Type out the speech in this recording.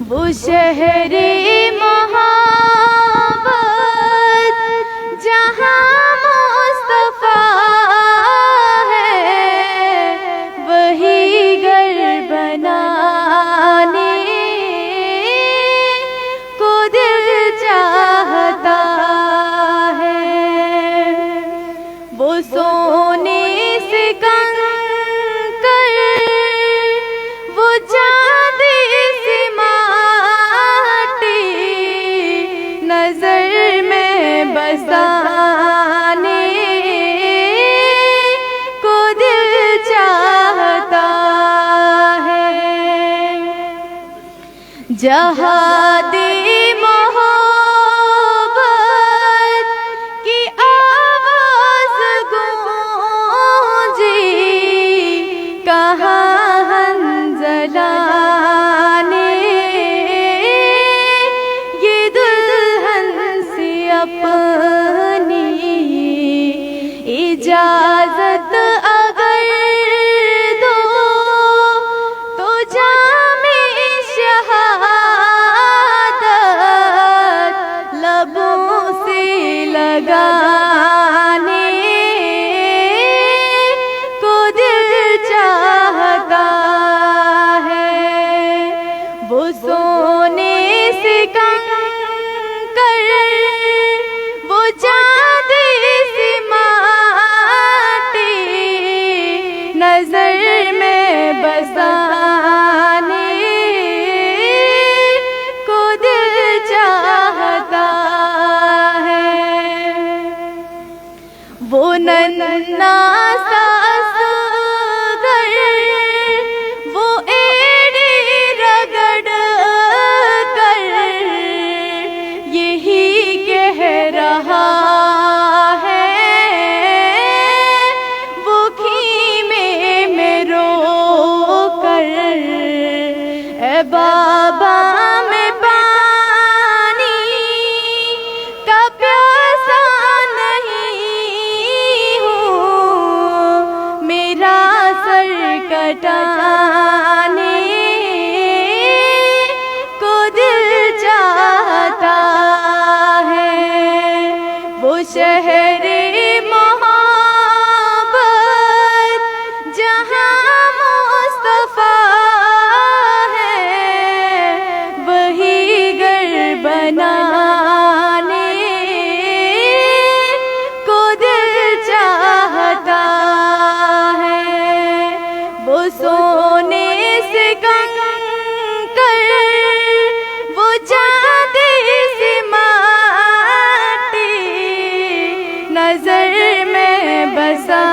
वो शहरे मोहब्बत जहाँ मुस्तफा है, वही घर बनाने को दिल चाहता है। वो सोने से कंकर, वो चांदी से माटी, नजर में बसाने को दिल चाहता है। जहाँ दे मोहब्बत की आवाज़ गूंजी, कहाँ हंज़ला ने ये दुल्हन से अपनी इजाज़त अगर दो, तो जामे शहादत लबों से लगाने को दिल चाहता है। वो सोने से कंकर, वो चांदी से माटी, नजर में बसाने को दिल चाहता है। वो नन्ना सा असगर, वो एड़ी रगड़ कर यही कह रहा है, वो खीमे में रो कर, ए बाबा मैं पानी का प्यासा नहीं हूँ, मेरा सर कटाने को दिल चाहता है। वो शहरे मोहब्बत जहाँ मुस्तफा है, वही घर बनाने को दिल चाहता है। वो सोने से कंकर, वो चांदी से माटी, नजर में बसा